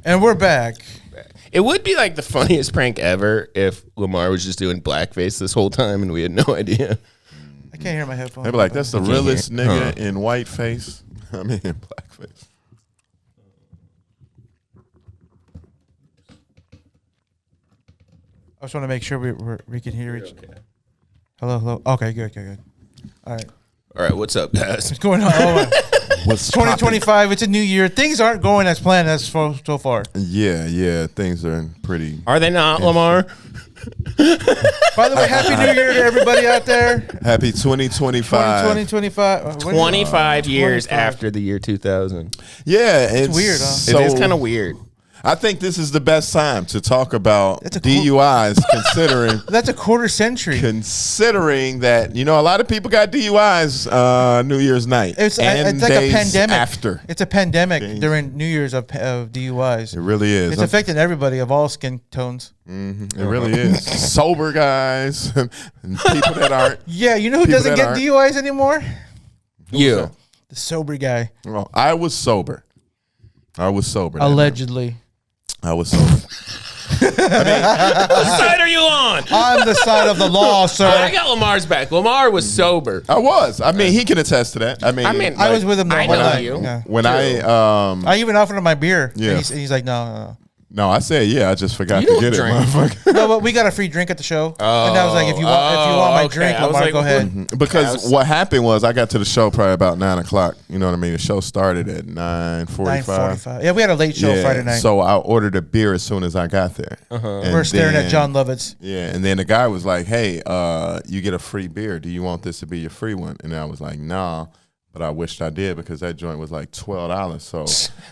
And we're back. It would be like the funniest prank ever if Lamar was just doing blackface this whole time and we had no idea. I can't hear my headphones. They'd be like, that's the realest nigga in white face. I mean, in blackface. I just want to make sure we can hear each. Okay. Hello. Okay, good. All right, what's up, guys? What's going on? What's 2025? It's a new year. Things aren't going as planned as so far. Yeah. Things are pretty. Are they not, Lamar? By the way, Happy New Year to everybody out there. Happy 2025. 2025. 25 years after the year 2000. Yeah, it's weird, huh? So, it is kind of weird. I think this is the best time to talk about That's DUIs, considering that's a quarter century. Considering that a lot of people got DUIs New Year's night. It's like a pandemic. After it's a pandemic during New Year's of DUIs. It really is. It's affecting everybody of all skin tones. Mm-hmm. It really is. Sober guys and people that aren't. Yeah, you know who doesn't get DUIs anymore? You, the sober guy. Well, I was sober. Allegedly. I was sober. What side are you on? On the side of the law, sir. I got Lamar's back. Lamar was sober. I was. I mean, he can attest to that. I was with him the whole night. You. Yeah. When I even offered him my beer. Yeah. And he's like, no. No, I said I just forgot to get drink. it, motherfucker. No, but we got a free drink at the show, and I was like, if you want my drink, Lamar, go ahead. Mm-hmm. Because what happened was I got to the show probably about 9 o'clock. You know what I mean? The show started at 9:45. 9:45. Yeah, we had a late show Friday night. So I ordered a beer as soon as I got there. We're staring at John Lovitz. Yeah, and then the guy was like, "Hey, you get a free beer. Do you want this to be your free one?" And I was like, "Nah." But I wished I did because that joint was like $12. So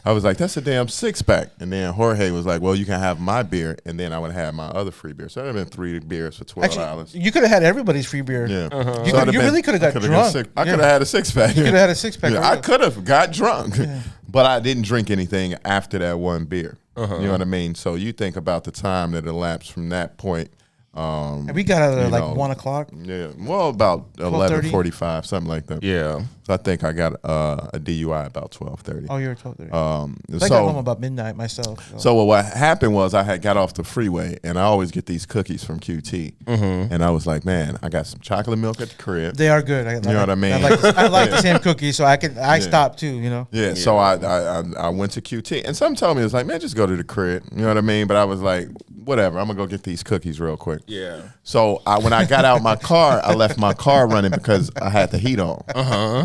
I was like, that's a damn 6-pack. And then Jorge was like, well, you can have my beer, and then I would have my other free beer. So it would have been 3 beers for $12. Actually, you could have had everybody's free beer. Yeah. You really could have got drunk. I could have had a 6-pack. You could have had a 6-pack. Yeah, I could have got drunk. Yeah. But I didn't drink anything after that one beer. You know what I mean? So you think about the time that elapsed from that point. And we got out of like 1 o'clock. Yeah, well, about 11:45, something like that. Yeah. So I think I got a DUI about 12:30. Oh, you were 12:30. I got home about midnight myself. So what happened was I had got off the freeway, and I always get these cookies from QT, and I was like, man, I got some chocolate milk at the crib. They are good. You know what I mean? I like the same cookies, so I stopped too. Yeah. So I went to QT, and some told me it was like, man, just go to the crib. You know what I mean? But I was like, whatever, I'm gonna go get these cookies real quick. Yeah. So when I got out my car, I left my car running because I had the heat on.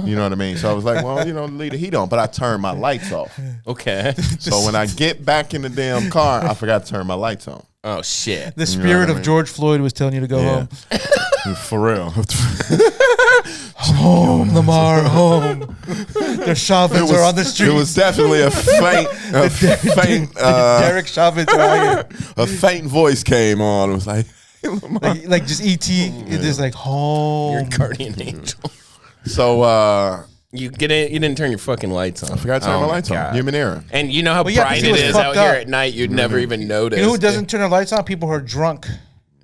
You know what I mean? So I was like, well, leave the heat on, but I turned my lights off. Okay. So when I get back in the damn car, I forgot to turn my lights on. Oh shit. The spirit of George Floyd was telling you to go home. For real. Home, Lamar, home. Their Chauvins are on the street. It was definitely a faint, Derek Chauvins are here. A faint voice came on. It was like, like just E.T. It's just like home. Your guardian angel. So you didn't turn your fucking lights on. I forgot to turn my lights on. Human error. And you know how bright it is out here at night. You'd never even notice. You know who doesn't turn their lights on? People who are drunk.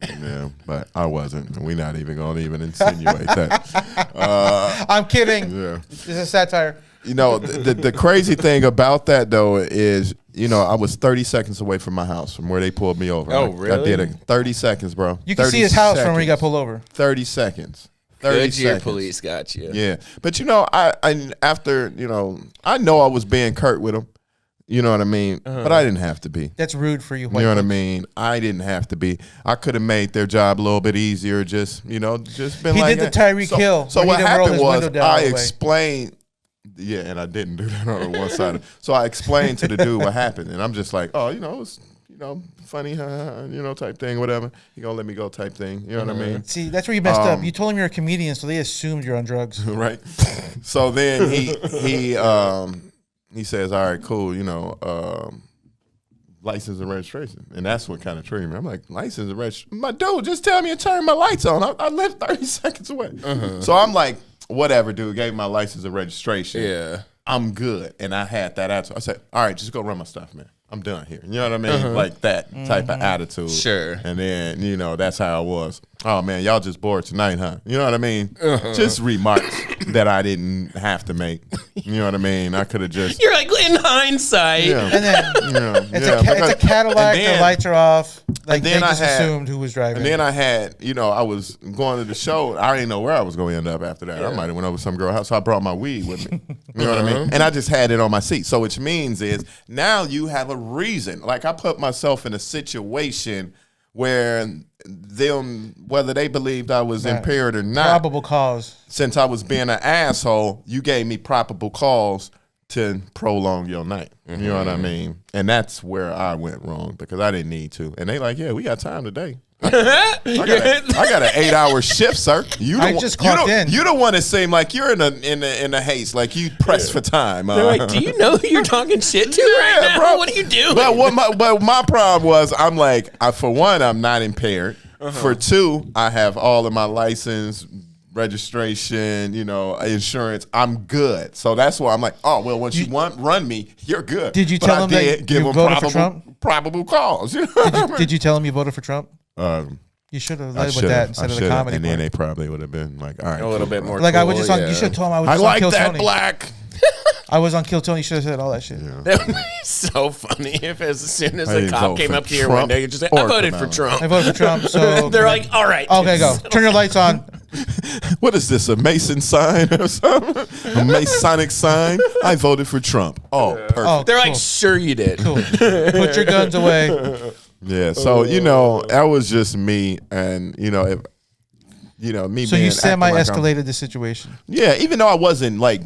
Yeah, but I wasn't. We're not even going to even insinuate that. I'm kidding. Yeah. It's a satire. The crazy thing about that, though, is, I was 30 seconds away from my house, from where they pulled me over. Oh, really? I did it. 30 seconds, bro. You can see his house from where he got pulled over. 30 seconds. 30 Good year seconds. police got you. Yeah. But, after, I know I was being curt with him. You know what I mean? But I didn't have to be. That's rude for you. You know what I mean? I didn't have to be. I could have made their job a little bit easier. Just been he like. He did the Tyreek Hill. So what happened was I explained. Yeah, and I didn't do that on the one side. So I explained to the dude what happened, and I'm just like, oh, it was, funny, type thing, whatever. He gonna let me go, type thing. You know what I mean? See, that's where you messed up. You told him you're a comedian, so they assumed you're on drugs. Right. So then he says, all right, cool, license and registration. And that's what kind of triggered me. I'm like, license and registration? My dude, just tell me to turn my lights on. I live 30 seconds away. So I'm like, whatever, dude, gave my license and registration. Yeah. I'm good. And I had that attitude. I said, all right, just go run my stuff, man. I'm done here. You know what I mean? Like that type of attitude. Sure. And then, that's how I was. oh man, y'all just bored tonight, huh? You know what I mean? Just remarks that I didn't have to make. You know what I mean? I could have just. You're like, in hindsight. Yeah. And then it's a Cadillac. then- The lights are off. Like and they then I just had- assumed who was driving. And then I had, I was going to the show. I didn't know where I was going to end up after that. I might have went over to some girl house. So I brought my weed with me. You know what I mean? And I just had it on my seat. So which means is now you have a reason. Like I put myself in a situation where them, whether they believed I was impaired or not, probable cause. since I was being an asshole, you gave me probable cause to prolong your night. You know what I mean? And that's where I went wrong because I didn't need to. And they like, yeah, we got time today. I got an 8-hour shift, sir. You don't want to seem like you're in a haste, like you pressed for time. They're like, do you know who you're talking shit to right now? Bro. What are you doing? But my problem was, I'm like, for one, I'm not impaired. For two, I have all of my license, registration, insurance. I'm good. So that's why I'm like, oh well, once you run me, you're good. Did you tell him that you voted for Trump? Probable cause. Did you tell him you voted for Trump? You should have led with that instead of the comedy. And then they probably would have been like, all right, a little bit more. Like cool, I was just on. You should have told him I was. I Just like on Kill that Tony. black. I was on Kill Tony. You should have said all that shit. That would be so funny if as soon as I the didn't cop vote came for up to your Trump window, you just say, or I voted for Kamala. Trump. I voted for Trump. So They're like, all right. okay, go. Turn your lights on. What is this, a Mason sign or something? A Masonic sign? I voted for Trump. Oh, perfect. Oh, They're cool. like, sure you did. Cool. Put your guns away. Yeah, so that was just me, and me. So being you acting semi-escalated the situation. Yeah, even though I wasn't like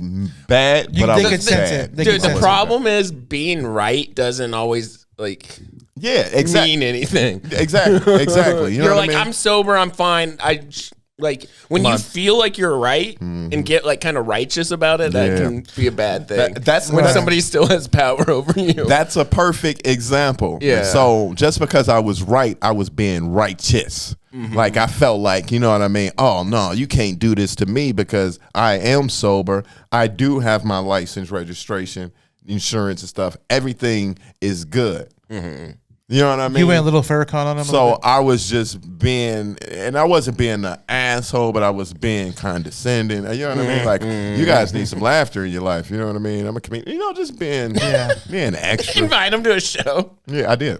bad, but I they was could sense bad. it. They Dude, could the sense problem is being right doesn't always Yeah, exactly. mean anything. Exactly. You know You're what like, I mean? I'm sober, I'm fine. When you feel like you're right and get like kind of righteous about it, that can be a bad thing. That's when right. somebody still has power over you. That's a perfect example. Yeah. So just because I was right, I was being righteous. Like I felt like, you know what I mean? Oh no, you can't do this to me because I am sober. I do have my license, registration, insurance and stuff. Everything is good. You know what I mean? You went a little Farrakhan on him. So I was just being, and I wasn't being an asshole, but I was being condescending. You know what I mean? Like, you guys need some laughter in your life. You know what I mean? I'm a comedian. Just being extra. Invite them to a show. Yeah, I did.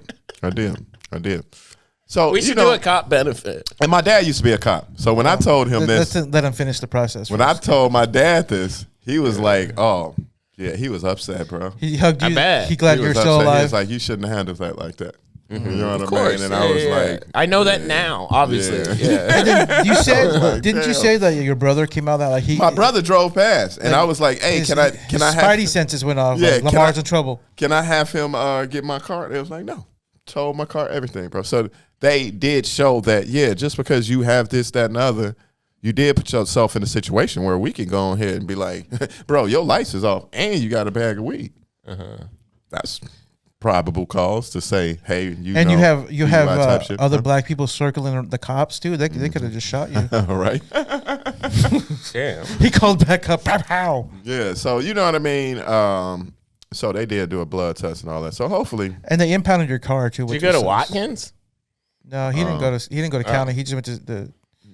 So We should do a cop benefit. And my dad used to be a cop. So when I told him this, Let's let him finish the process. when I told my dad this, he was like, oh, yeah, he was upset, bro. He hugged you. I bet. He glad He you're was still upset. He alive. was like, you shouldn't have handled that like that. You know what Of I mean? course. And I was like, I know that now, obviously. Yeah. And then you said, like, didn't you damn. say that your brother came out that like he? my brother drove past, and I was like, hey, his, can I his have Spidey senses went off. Yeah, like, can Lamar's I- in trouble. Can I have him get my car? They was like, no. Told my car, everything, bro. So they did show that, just because you have this, that, and the other, you did put yourself in a situation where we can go ahead and be like, bro, your lights is off and you got a bag of weed. That's probable cause to say, hey, And you have DUI type shit. other black people circling the cops too. They could have just shot you. All right. Damn. He called back up. Pow, pow. Yeah, so you know what I mean? So they did do a blood test and all that. So hopefully, And they impounded your car too. Did you which go to was- Watkins? No, he didn't go to. He didn't go to county. He just went to the.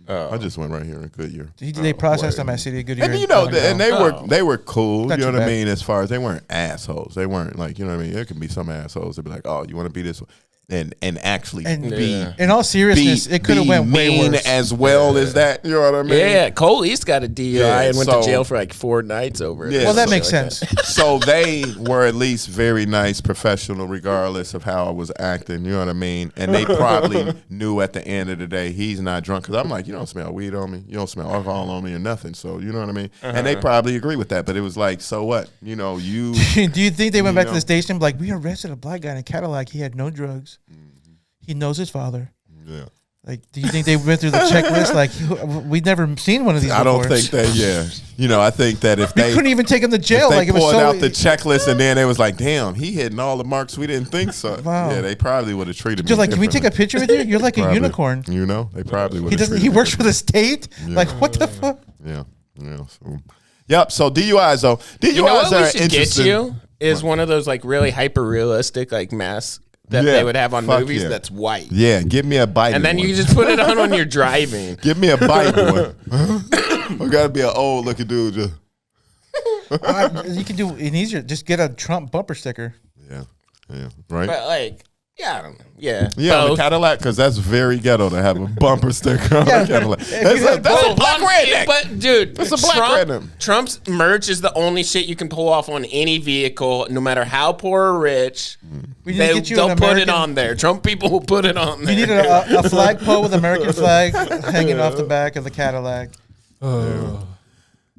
I just went right here in Goodyear. They processed him at City of Goodyear. And they Oh. were cool. Not You know too what I bad. mean? As far as they weren't assholes. They weren't like, you know what I mean? There could be some assholes that be like, oh, you want to be this way. And actually And be in all seriousness, it could have went way mean worse. as well as that. You know what I mean? Yeah, Cole East got a DUI Yeah, and went so- to jail for like 4 nights over it. Yeah, Well, that so- makes sense. So they were at least very nice, professional, regardless of how I was acting. You know what I mean? And they probably knew at the end of the day he's not drunk because I'm like, you don't smell weed on me, you don't smell alcohol on me, or nothing. So you know what I mean? And they probably agree with that. But it was like, so what? You know, you. Do you think they went back to know. the station like, we arrested a black guy in a Cadillac. He had no drugs. He knows his father. Yeah. Like, do you think they went through the checklist? Like, we'd never seen one of these I before. don't think that. Yeah. You know, I think that if We they couldn't even take him to if jail. they Like, it was pulled so. out the checklist and then it was like, damn, he hitting all the marks we didn't think so. Wow. Yeah, they probably would have treated me. Just like, can we take a differently. picture with you? You're like a Probably. unicorn. You know, they probably would. He doesn't. He works for the state. Like, what the fuck? Yeah. So, yep. So DUIs though. DUIs You know what are we should get interesting. you is one of those like really hyper realistic like mass that they would have on fuck movies yeah. that's white. Yeah, give me a bite. And then you just put it on when you're driving. give me a bite one. I gotta be an old looking dude. Just You can do it easier. Just get a Trump bumper sticker. yeah, right. But like, yeah, I don't know. Yeah, Yeah, on the both. Cadillac, because that's very ghetto to have a bumper sticker on Yeah. a Cadillac. Yeah, That's a black redneck. But dude, That's a black redneck. Trump's merch is the only shit you can pull off on any vehicle, no matter how poor or rich. We need to get you an They'll put it American. on there. Trump people will put it on there. You need a flagpole with American flag hanging off the back of the Cadillac.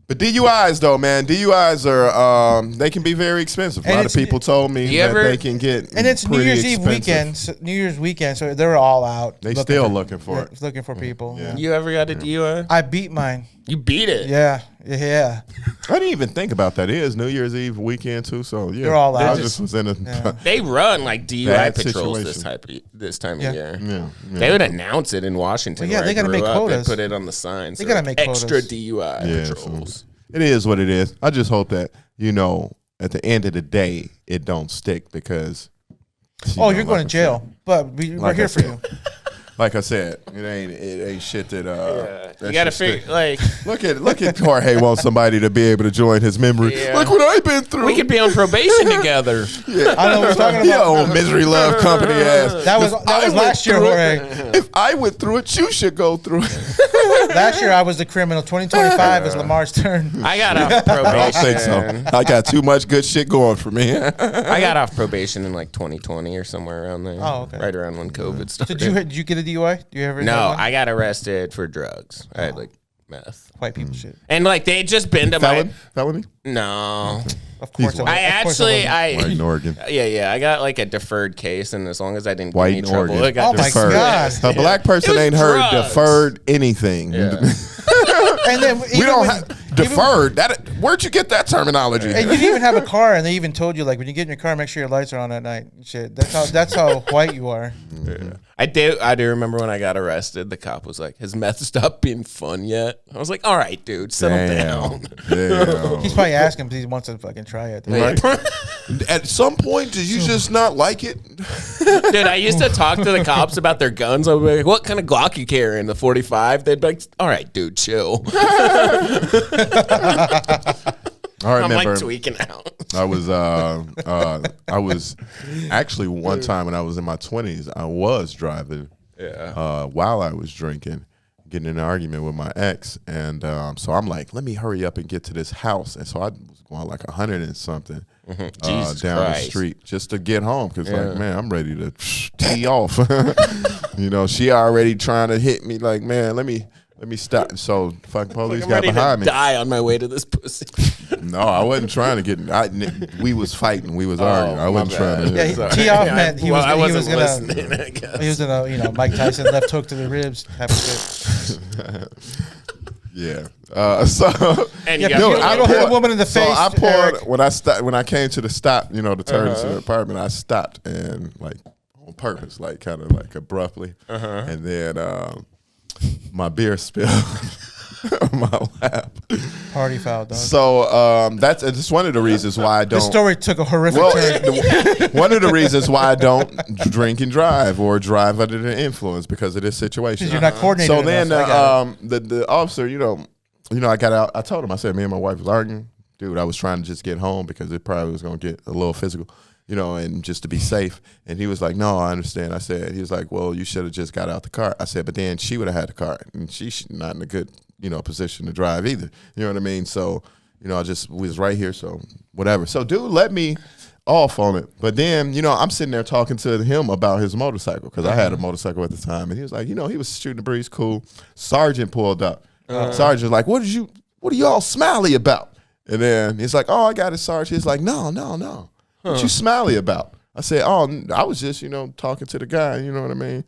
But DUIs though, man, DUIs are they can be very expensive. A And lot of it's- people told me You that ever- they can get And it's New pretty Year's Eve expensive. New Year's weekend, so they're all out. They still looking for it. Looking for people. Yeah. You ever got a DUI? I beat mine. You beat it. Yeah. I didn't even think about that. It is New Year's Eve weekend too, so yeah. They're all I out. just was in a They run like DUI Bad patrols situation. this time Yeah. of year. yeah. They would announce it in Washington. Well, yeah, where they I gotta grew make up. quotas. They put it on the signs. They They're gotta like, make extra quotas. DUI Yeah, so- patrols. It is what it is. I just hope that, at the end of the day, it don't stick because You're going to jail, but we're Like I here for said. you. Like I said, it ain't shit that that You got to should figure stick. like Look at Jorge wants somebody to be able to join his memory. Yeah. Look what I've been through. we could be on probation together. I know what we're talking Yeah, about. old misery love company ass. That was If I went last year, through Jorge. it- If I went through it, you should go through it. Last year I was the criminal. 2025 is Lamar's turn. I got off probation. I don't think so. I got too much good shit going for me. I got off probation in like 2020 or somewhere around there. Oh, okay. Right around when COVID So started. did you get a DUI? Do you ever? have No, one? I got arrested for drugs. I had like meth. White people shit. And like they had just been to Felony? No. Of course. white. I actually White in Oregon. yeah, I got like a deferred case, and as long as I didn't White get in any trouble, Oregon. it got Oh my deferred. God. A black person It was ain't heard drugs. deferred anything. Yeah. And then We even don't when- have deferred. Where'd you get that terminology? And you didn't even have a car, and they even told you like when you get in your car, make sure your lights are on at night. Shit, that's how white you are. I do remember when I got arrested, the cop was like, "Has meth stopped being fun yet?" I was like, "All right, dude, settle down." Damn. He's probably asking because he wants to fucking try it. Right. At some point, did you just not like it? Dude, I used to talk to the cops about their guns. I would be like, "What kind of Glock you carrying? The 45?" They'd be like, "All right, dude, chill." I I'm remember like tweaking out. I was actually one time when I was in my 20s, I was driving while I was drinking, getting in an argument with my ex, and so I'm like, let me hurry up and get to this house, and so I was going like 100 and something Jesus down the Christ. street just to get home because like, man, I'm ready to tee off. She already trying to hit me like, man, let me stop. So fucking police I'm got ready behind to me. die on my way to this pussy. No, I wasn't trying to get. We was fighting. We was arguing. I wasn't trying to. Yeah, he, Sorry. tee off Yeah, meant he well, was. I He was wasn't gonna. listening, I guess. He was gonna. Mike Tyson left hook to the ribs type of shit. Yeah. So And Yeah, you but got you don't hit a woman in the so face, I poured Eric. when I came to the stop. To turn to the apartment. I stopped and like on purpose, like kind of like abruptly, and then my beer spilled on my lap. Party foul, dog. So that's just one of the reasons why I don't. This story took a horrific Well, turn. one of the reasons why I don't drink and drive or drive under the influence because of this situation. Because you're not coordinated. So then enough. I got it. the officer, I got out. I told him, I said, me and my wife was arguing. Dude, I was trying to just get home because it probably was going to get a little physical, and just to be safe. And he was like, no, I understand. I said, he was like, well, you should have just got out the car. I said, but then she would have had the car and she's not in a good, position to drive either. You know what I mean? So, I just was right here. So whatever. So dude let me off on it. But then, I'm sitting there talking to him about his motorcycle because I had a motorcycle at the time. And he was like, he was shooting the breeze, cool. Sergeant pulled up. Sergeant's like, what are y'all smiley about? And then he's like, oh, I got it, Sergeant. He's like, no. What you smiley about? I said, oh, I was just, talking to the guy. You know what I mean?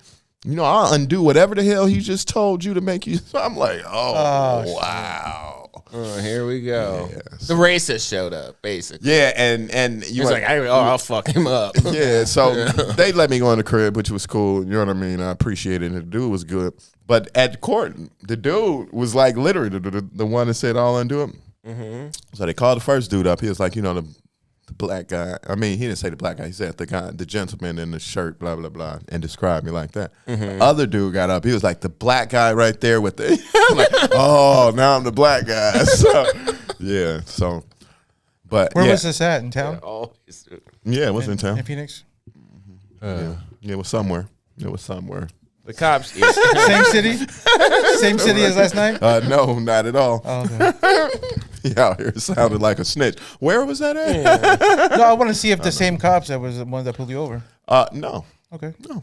I'll undo whatever the hell he just told you to make you. So I'm like, oh wow. Oh, here we go. Yeah, The racist showed up, basically. Yeah, and He was like, I'll fuck him up. yeah, so they let me go in the crib, which was cool. You know what I mean? I appreciated it. The dude was good. But at court, the dude was like literally the one that said, I'll undo him. So they called the first dude up. He was like, the the black guy. I mean, he didn't say the black guy. He said the gentleman in the shirt, blah, blah, blah, and described me like that. The other dude got up. He was like, the black guy right there with the, I'm like, oh, now I'm the black guy. So, yeah, so, but Where was this at, in town? Yeah, it was in town. In Phoenix? Yeah, it was somewhere. It was somewhere. The cops. Same city? Same city as last night? No, not at all. Oh, okay. He out here sounded like a snitch. Where was that at? No, I want to see if the same cops that was the one that pulled you over. No. Okay. No.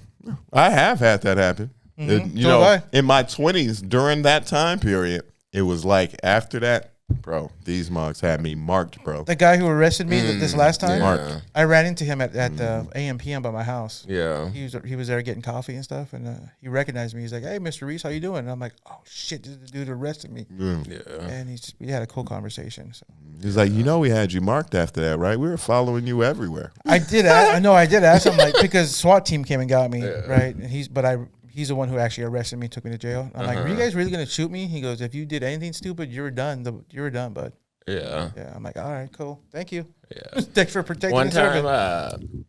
I have had that happen. You know, in my 20s, during that time period, it was like after that, bro, these mugs had me marked, bro. The guy who arrested me this last time, Marked. I ran into him at the AM/PM by my house. Yeah. He was there getting coffee and stuff, and he recognized me. He's like, "Hey, Mr. Ruiz, how you doing?" And I'm like, "Oh shit, this is the dude who arrested me." Yeah. And we had a cool conversation. So. He's like, you know, we had you marked after that, right? We were following you everywhere. I did ask him, like, because SWAT team came and got me, right? And he's the one who actually arrested me, took me to jail. I'm like, "Are you guys really gonna shoot me?" He goes, "If you did anything stupid, you're done. You're done, bud." Yeah. Yeah. I'm like, "All right, cool. Thank you. Yeah. Thanks for protecting One the servant." time,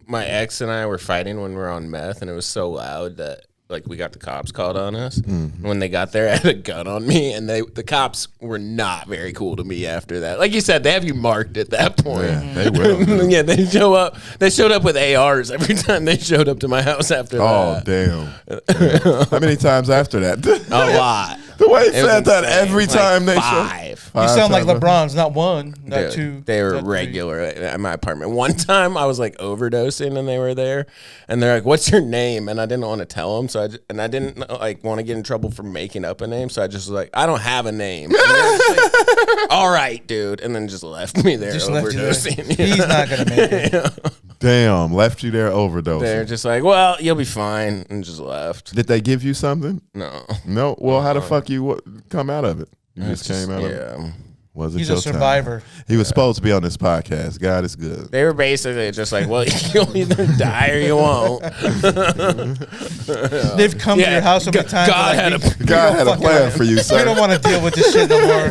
my ex and I were fighting when we were on meth, and it was so loud that like we got the cops called on us. When they got there, I had a gun on me, and the cops were not very cool to me after that. Like you said, they have you marked at that point. Yeah, they will. Yeah, they show up. They showed up with ARs every time they showed up to my house after Oh, that. damn. How many times after that? A lot. The way he It was said that insane. every Like time they five. You sound like times. LeBron's, not one, not Dude, two. they were not three. regular at my apartment. One time I was like overdosing and they were there and they're like, "What's your name?" And I didn't want to tell them. So I didn't like want to get in trouble for making up a name. So I just was like, "I don't have a name." And they were just like, "All right, dude." And then just left me there Just left you there. overdosing. He's not going to make it. Damn, left you there overdosing. They're just like, "Well, you'll be fine," and just left. Did they give you something? No. No. Well, how the fuck you come out of it? You just came out of it. Yeah. Was it He's your a survivor. time? He was supposed to be on this podcast. God is good. They were basically just like, "Well, you'll either die or you won't." They've come to your house so many times. God they're had like, a God had a plan for you, we sir. don't want to deal with this shit no more.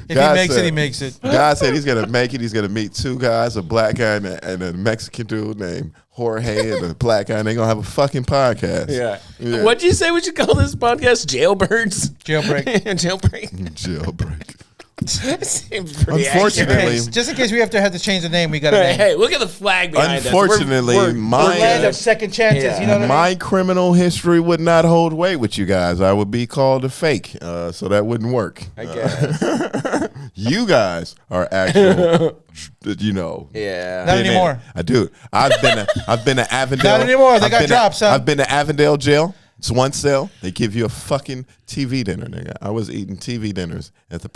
If God he makes said- it, he makes it. God said he's gonna make it. He's gonna meet two guys, a black guy and a Mexican dude named Jorge, and a black guy, and they're gonna have a fucking podcast. Yeah. What'd you say we should call this podcast? Jailbirds? Jailbreak. Jailbreak. Jailbreak. Seems pretty Unfortunately, accurate. Just in case we have to change the name, we got to Hey, name. hey, look at the flag behind Unfortunately, us. my- Land of second chances. You know what I mean? My criminal history would not hold weight with you guys. I would be called a fake, so that wouldn't work. I guess. You guys are actual, you know. Yeah. Not been in- anymore. I do. I've been to Avondale. Not anymore. They I've got been to- drops, huh? I've been to Avondale jail. It's one cell. They give you a fucking TV dinner, nigga. I was eating TV dinners at the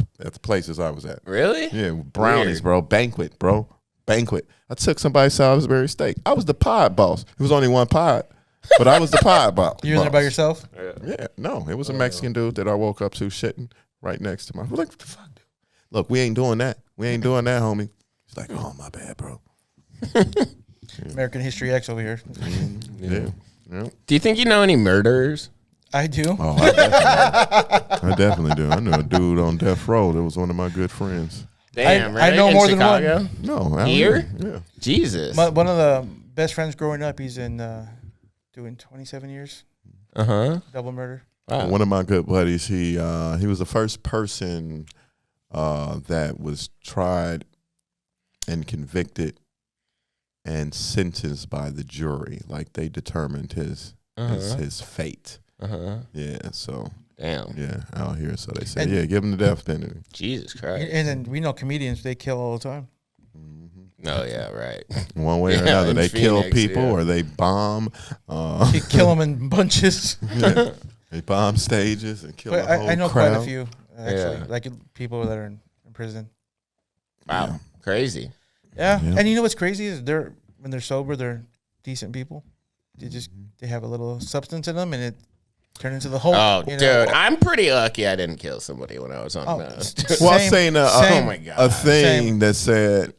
places I was at. Really? Yeah, brownies, Weird. bro. Banquet, bro. Banquet. I took somebody's Salisbury steak. I was the pod boss. It was only one pod, but I was the pod boss. You were there by yourself? Yeah, no, it was a Mexican dude that I woke up to shitting right next to my. Like, what the fuck, dude? Look, we ain't doing that. We ain't doing that, homie. He's like, oh, my bad, bro. American History X over here. Yeah. Yeah. Do you think you know any murderers? I do. Oh, I definitely do. I knew a dude on death row that was one of my good friends. Damn, I really? know In more than one. Chicago? No, I Here? Yeah. Jesus. One of the best friends growing up, he's in doing 27 years, Uh-huh. double murder. Wow. One of my good buddies, he was the first person that was tried and convicted and sentenced by the jury. Like they determined his fate. Uh-huh. Yeah, so Damn. yeah, out here. So they said, And- yeah, give him the death penalty. Jesus Christ. And then we know comedians, they kill all the time. Oh, yeah, right. One way or Yeah, another, in they kill Phoenix, people yeah. or they bomb. You kill them in bunches. Yeah, they bomb stages and kill But the whole I know crowd. quite a few, actually, Yeah. like people that are in prison. Wow. Yeah. Crazy. Yeah. Yeah. And you know what's crazy is when they're sober, they're decent people. They have a little substance in them, and it turned into the whole. Oh, you dude, know. I'm pretty lucky I didn't kill somebody when I was on meth. Well, I Same, seen same. Oh my God. a thing Same. that said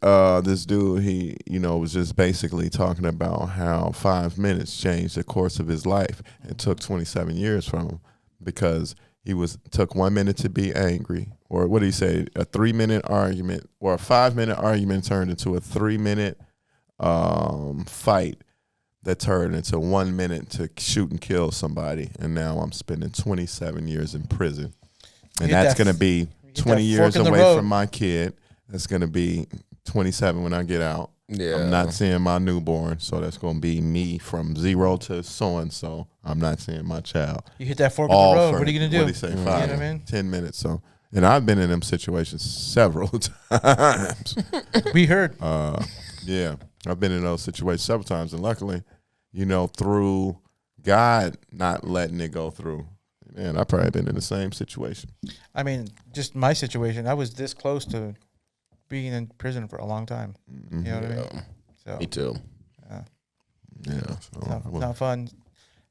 this dude, he was just basically talking about how 5 minutes changed the course of his life. It took 27 years from him because He took 1 minute to be angry, or what did he say? A 3-minute argument or a 5-minute argument turned into a 3-minute fight that turned into 1 minute to shoot and kill somebody. And now I'm spending 27 years in prison, and that's going to be 20 years away from my kid. That's going to be 27 when I get out. Yeah. I'm not seeing my newborn, so that's going to be me from 0 to so-and-so. I'm not seeing my child. You hit that fork in the road, what are you going to do? What did he say? 5, you know what I mean? 10 minutes. So, and I've been in them situations several times. We heard. Yeah, I've been in those situations several times, and luckily, through God not letting it go through, man, I've probably been in the same situation. I mean, just my situation, I was this close to being in prison for a long time. You know what I mean? So, me too. Yeah. So not fun.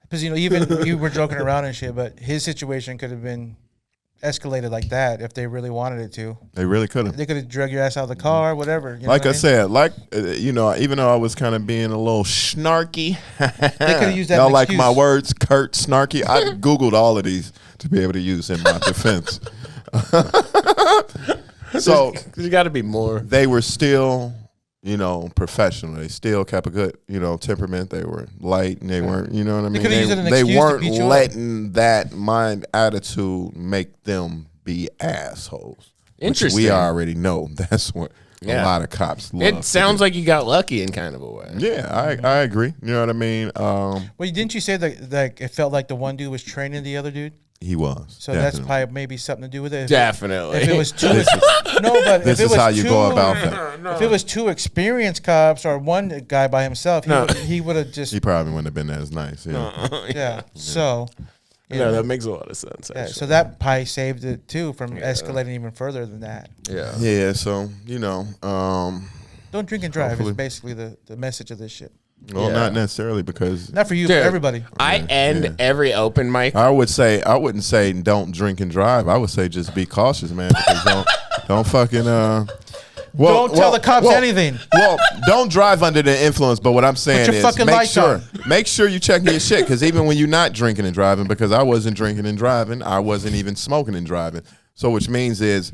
Because, even you were joking around and shit, but his situation could have been escalated like that if they really wanted it to. They really could have. They could have drug your ass out of the car, whatever. Like I saan said, even though I was kind of being a little snarky, they could have used that. Y'all like my words, Kurt, snarky. I Googled all of these to be able to use in my defense. So you got to be more. They were still, professional. They still kept a good, temperament. They were light, and they weren't, you know what I mean? They weren't letting that mind attitude make them be assholes. Interesting. Which we already know that's what a lot of cops love. It sounds like you got lucky in kind of a way. Yeah, I agree. You know what I mean? Well, didn't you say that it felt like the one dude was training the other dude? He was. So that's probably maybe something to do with it. Definitely. If it was too, this is how you go about that. If it was 2 experienced cops or one guy by himself, he would have just. He probably wouldn't have been as nice. Yeah. Yeah. So. Yeah, that makes a lot of sense. Yeah, so that probably saved it too from escalating even further than that. Yeah. Yeah. So don't drink and drive is basically the message of this shit. Well, not necessarily, because not for you, for everybody. I end every open mic. I wouldn't say don't drink and drive. I would say just be cautious, man. Because don't fucking don't tell the cops anything. Well, don't drive under the influence. But what I'm saying is make sure you check your shit. Because even when you're not drinking and driving, because I wasn't drinking and driving, I wasn't even smoking and driving. So which means is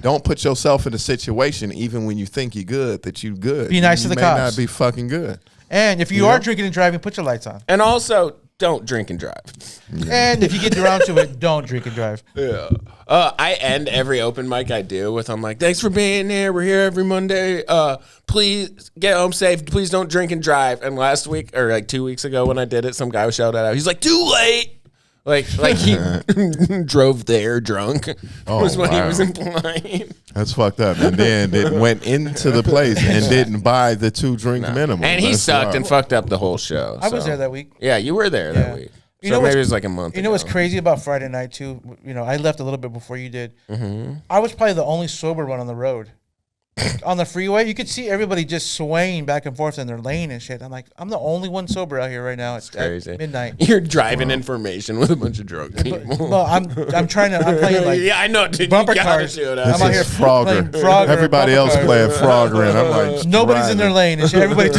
don't put yourself in a situation even when you think you're good that you good. Be nice to the cops. You may not be fucking good. And if you are drinking and driving, put your lights on. And also, don't drink and drive. And if you get around to it, don't drink and drive. Yeah. I end every open mic I do with, I'm like, thanks for being here. We're here every Monday. Please get home safe. Please don't drink and drive. And last week, or like 2 weeks ago when I did it, some guy was shouting out. He's like, too late. Like he drove there drunk was what he was implying. That's fucked up. And then went into the place and didn't buy the 2-drink minimum. And he sucked and fucked up the whole show. I was there that week. Yeah, you were there that week. So maybe it was like a month ago. You know what's crazy about Friday night too? I left a little bit before you did. Mm-hmm. I was probably the only sober one on the road. On the freeway, you could see everybody just swaying back and forth in their lane and shit. I'm like, I'm the only one sober out here right now. It's crazy. At midnight. You're driving information with a bunch of drunk people. Well, I'm playing like I know, dude, bumper cars. I'm out here Frogger. playing Frogger. Everybody else playing Frogger, and I'm like, nobody's in their lane and shit. Everybody.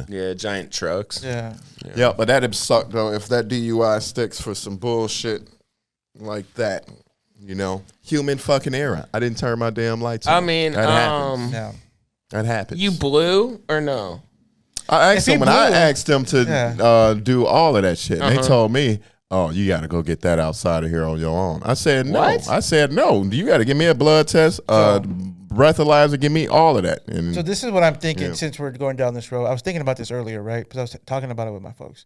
Yeah, giant trucks. Yeah, but that'd suck though if that DUI sticks for some bullshit like that. Human fucking error. I didn't turn my damn lights on. I mean, that happens. That happens. You blew or no? I asked them to do all of that shit. And they told me, "Oh, you got to go get that outside of here on your own." I said, "No." What? I said, "No. You got to give me a blood test, breathalyzer, give me all of that." And so this is what I'm thinking. Since we're going down this road, I was thinking about this earlier, right? Because I was talking about it with my folks.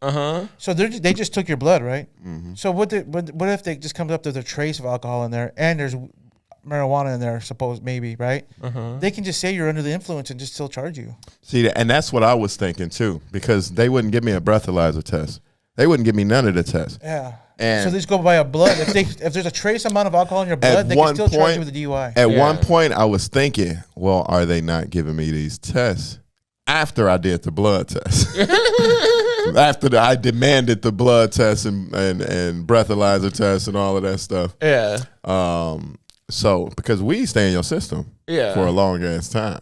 So they just took your blood, right? Mm-hmm. So what if they just comes up to the trace of alcohol in there and there's marijuana in there? Maybe, right? They can just say you're under the influence and just still charge you. See, and that's what I was thinking too, because they wouldn't give me a breathalyzer test. They wouldn't give me none of the tests. Yeah. And so they just go by a blood. If there's a trace amount of alcohol in your blood, they can still charge you with a DUI. At one point, I was thinking, well, are they not giving me these tests after I did the blood test? After I demanded the blood test and breathalyzer test and all of that stuff. Yeah. So because weed stay in your system for a long ass time.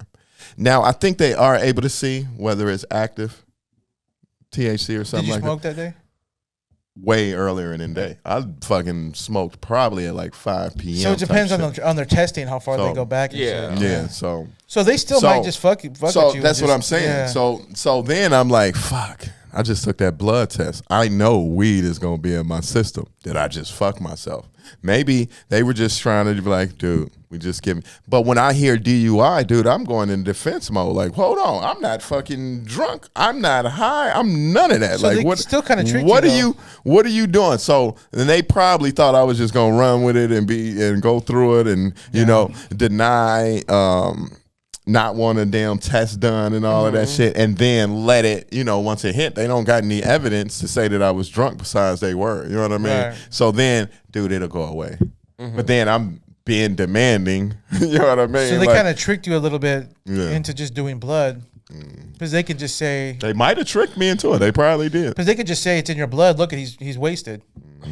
Now I think they are able to see whether it's active THC or something like that. Did you smoke that day? way earlier in the day. I fucking smoked probably at like 5 p.m. So it depends on their testing how far they go back. And yeah, shit. yeah. So they still might just fuck you. So that's what I'm saying. Yeah. So then I'm like, fuck. I just took that blood test. I know weed is gonna be in my system. Did I just fuck myself? Maybe they were just trying to be like, dude, we just give me. But when I hear DUI, dude, I'm going in defense mode. Like, hold on, I'm not fucking drunk. I'm not high. I'm none of that. So like, they what? Still kind of tricky. What are you doing? So then they probably thought I was just gonna run with it and go through it and you know deny. Not want a damn test done and all of that shit, and then let it, you know, once it hit, they don't got any evidence to say that I was drunk besides they were. You know what I mean? Right. So then, dude, it'll go away. But then I'm being demanding. You know what I mean? So they kind of tricked you a little bit into just doing blood. Because they could just say... They might have tricked me into it. They probably did. Because they could just say it's in your blood. Look, he's wasted.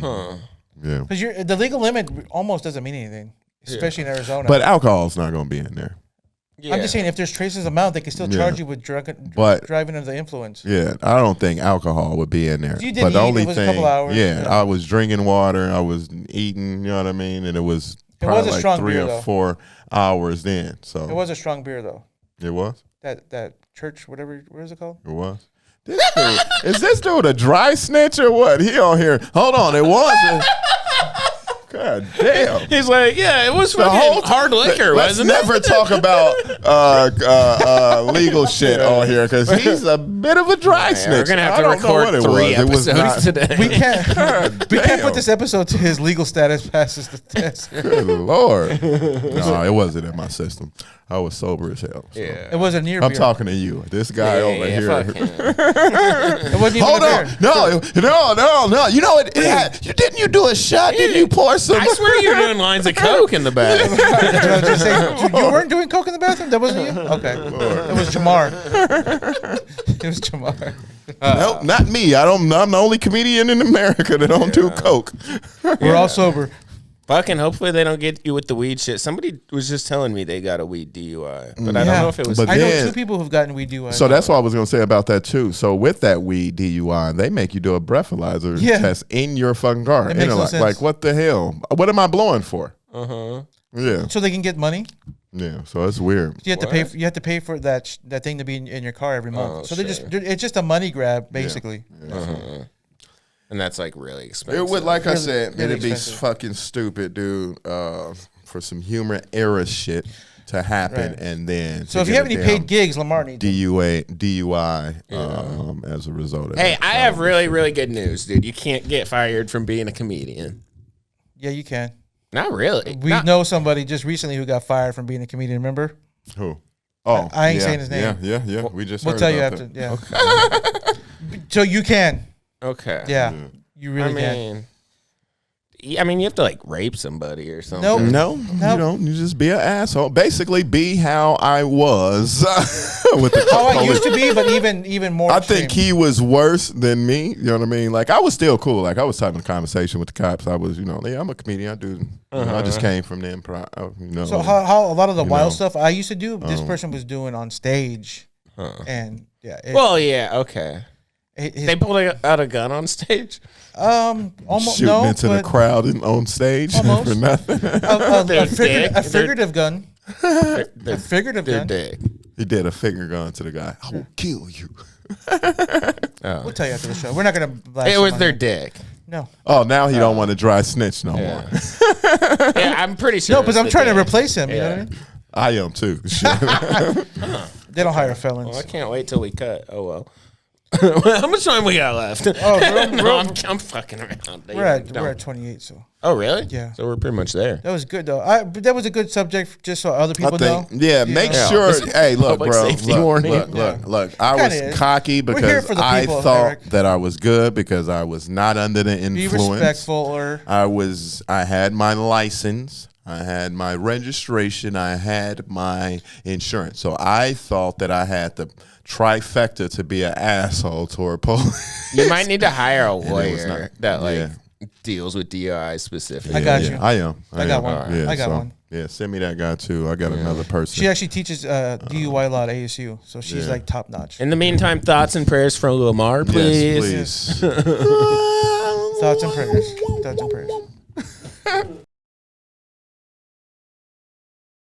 Huh. Yeah. Because the legal limit almost doesn't mean anything, especially in Arizona. But alcohol's not going to be in there. Yeah. I'm just saying, if there's traces amount, they can still charge you with driving under the influence. Yeah, I don't think alcohol would be in there. You did the only thing, a couple hours. Yeah, I was drinking water, I was eating. You know what I mean, and it was probably like 3 or 4 hours then. So it was a strong beer, though. It was that church, whatever. What is it called? It was. Is this dude a dry snitch or what? He on here? Hold on, it was. God damn. He's like, yeah, it was fucking hard liquor, wasn't it? Let's never talk about legal shit on here because he's a bit of a dry snitch. We're going to have to record 3 episodes today. We can't put this episode to his legal status passes the test. Good Lord. No, it wasn't in my system. I was sober as hell. So. Yeah. It wasn't near I'm beer. talking to you. This guy over here. It wasn't even Hold on. No. You know, didn't you do a shot? Didn't you pour some? I swear you're doing lines of coke in the bathroom. You weren't doing coke in the bathroom? That wasn't you? Okay. It was Jamar. It was Jamar. Nope, not me. I'm the only comedian in America that don't do coke. We're all sober. Fucking hopefully they don't get you with the weed shit. Somebody was just telling me they got a weed DUI, but I don't know if it was. I know 2 people who've gotten weed DUI. So that's what I was going to say about that too. So with that weed DUI, they make you do a breathalyzer test in your fucking car. It makes no sense. Like, what the hell? What am I blowing for? Yeah. So they can get money. Yeah. So it's weird. You have to pay. You have to pay for that thing to be in your car every month. So it's just a money grab basically. Yeah. And that's like really expensive. It would, like I said, really it'd be fucking stupid, dude, for some human error shit to happen, and then. So if you have any paid gigs, Lamar needs DUI as a result of that. Hey, I have really, really good news, dude. You can't get fired from being a comedian. Yeah, you can. Not really. We know somebody just recently who got fired from being a comedian. Remember? Who? Oh, I ain't saying his name. Yeah. We'll tell you after. Yeah. Okay. So you can. Okay. Yeah. You really can. I mean, you have to like rape somebody or something. No, you don't. You just be an asshole. Basically, be how I was with the how I used to be, but even more. I think he was worse than me. You know what I mean? Like I was still cool. Like I was having a conversation with the cops. I was, I'm a comedian. I do. You know, I just came from the improv. So how a lot of the wild stuff I used to do, this person was doing on stage, and okay. They pulled out a gun on stage. Almost shooting into the crowd on stage for nothing. A figurative gun. A figurative gun. Dick. He did a finger gun to the guy. I will kill you. We'll tell you after the show. We're not gonna. It was their dick. No. Oh, now he don't want to dry snitch no more. Yeah, I'm pretty sure. No, because I'm trying to replace him. You know what I mean? I am too. They don't hire felons. Well, I can't wait till we cut. Oh well. How much time we got left? I'm fucking around. We're at 28, so. Oh really? Yeah. So we're pretty much there. That was good though. But that was a good subject, just so other people know. Yeah, make sure. Hey, look, bro. Look. I was cocky because I thought that I was good because I was not under the influence. Be respectful, or I had my license. I had my registration. I had my insurance. So I thought that I had the trifecta to be an asshole toward police. You might need to hire a lawyer that deals with DUI specifically. I got you. I am. I got one. Yeah, I got one. Yeah, send me that guy too. I got another person. She actually teaches DUI law at ASU, so she's like top notch. In the meantime, thoughts and prayers from Lamar, please. Yes, please. Thoughts and prayers. Thoughts and prayers.